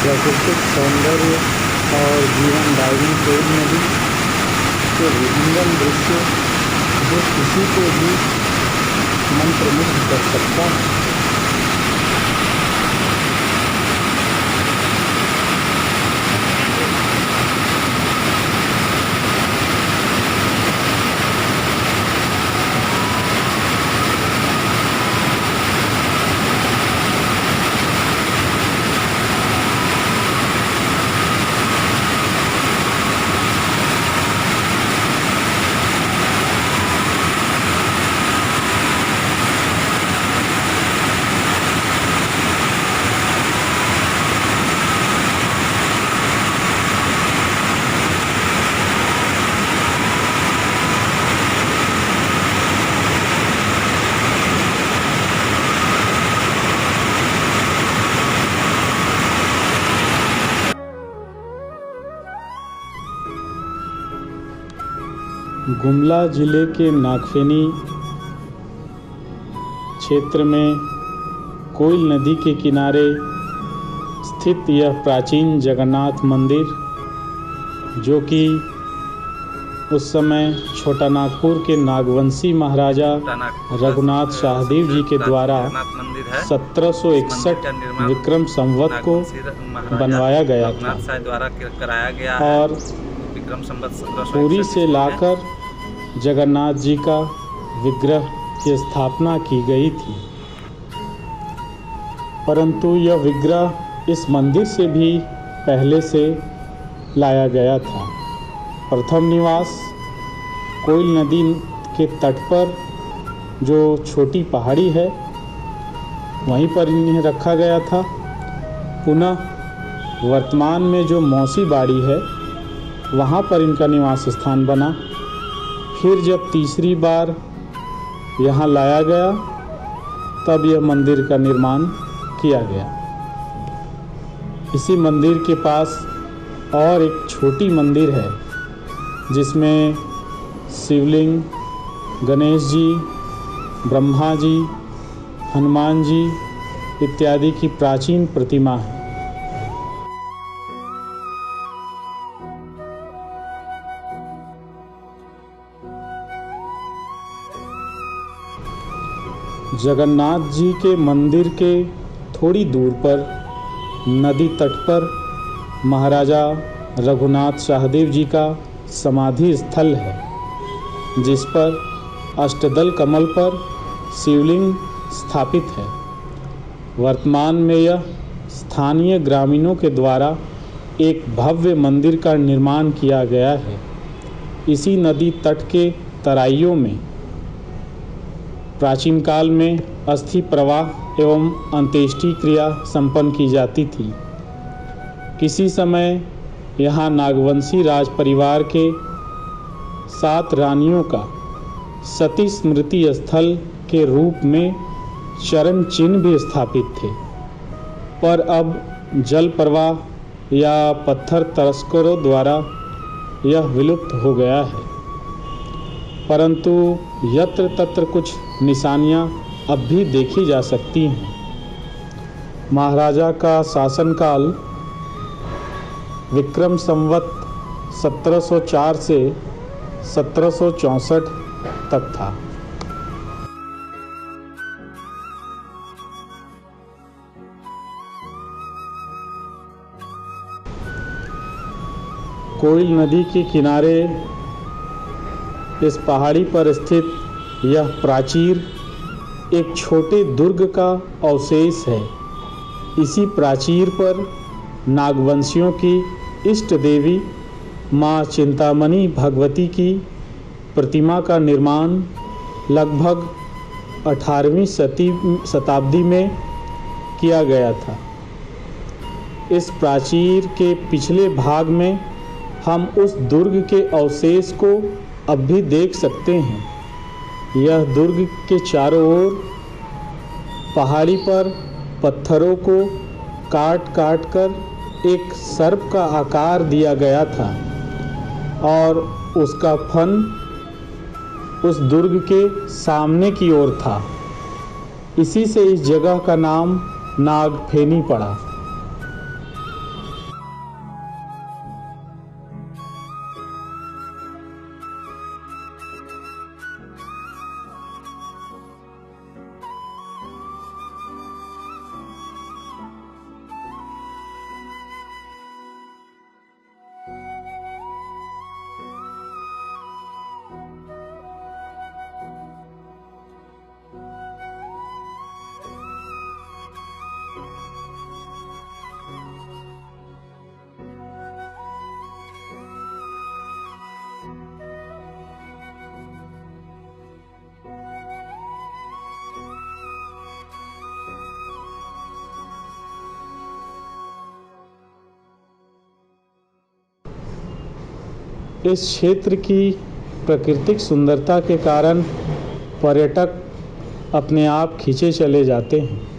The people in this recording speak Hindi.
प्राकृतिक सौंदर्य और जीवनदायिनी कोयल नदी के विहंगम दृश्य जो किसी को भी मंत्रमुग्ध कर सकता है। गुमला जिले के नागफेनी क्षेत्र में कोयल नदी के किनारे स्थित यह प्राचीन जगन्नाथ मंदिर, जो कि उस समय छोटा नागपुर के नागवंशी महाराजा रघुनाथ शाहदेव जी के द्वारा 1761 विक्रम संवत को बनवाया गया था और पुरी से लाकर जगन्नाथ जी का विग्रह की स्थापना की गई थी। परंतु यह विग्रह इस मंदिर से भी पहले से लाया गया था। प्रथम निवास कोयल नदी के तट पर जो छोटी पहाड़ी है वहीं पर इन्हें रखा गया था। पुनः वर्तमान में जो मौसी बाड़ी है वहाँ पर इनका निवास स्थान बना। फिर जब तीसरी बार यहाँ लाया गया तब यह मंदिर का निर्माण किया गया। इसी मंदिर के पास और एक छोटी मंदिर है जिसमें शिवलिंग, गणेश जी, ब्रह्मा जी, हनुमान जी इत्यादि की प्राचीन प्रतिमा है। जगन्नाथ जी के मंदिर के थोड़ी दूर पर नदी तट पर महाराजा रघुनाथ शाहदेव जी का समाधि स्थल है, जिस पर अष्टदल कमल पर शिवलिंग स्थापित है। वर्तमान में यह स्थानीय ग्रामीणों के द्वारा एक भव्य मंदिर का निर्माण किया गया है। इसी नदी तट के तराइयों में प्राचीन काल में अस्थि प्रवाह एवं अंत्येष्टि क्रिया संपन्न की जाती थी। किसी समय यहाँ नागवंशी राज परिवार के 7 रानियों का सती स्मृति स्थल के रूप में चरण चिन्ह भी स्थापित थे, पर अब जल प्रवाह या पत्थर तस्करों द्वारा यह विलुप्त हो गया है। परंतु यत्र तत्र कुछ निशानियां अब भी देखी जा सकती हैं। महाराजा का शासनकाल विक्रम संवत 1704 से 1764 तक था। कोयल नदी के किनारे इस पहाड़ी पर स्थित यह प्राचीर एक छोटे दुर्ग का अवशेष है। इसी प्राचीर पर नागवंशियों की इष्ट देवी माँ चिंतामणि भगवती की प्रतिमा का निर्माण लगभग 18वीं शताब्दी में किया गया था। इस प्राचीर के पिछले भाग में हम उस दुर्ग के अवशेष को अब भी देख सकते हैं। यह दुर्ग के चारों ओर पहाड़ी पर पत्थरों को काट काट कर एक सर्प का आकार दिया गया था और उसका फन उस दुर्ग के सामने की ओर था। इसी से इस जगह का नाम नागफेनी पड़ा। इस क्षेत्र की प्राकृतिक सुंदरता के कारण पर्यटक अपने आप खींचे चले जाते हैं।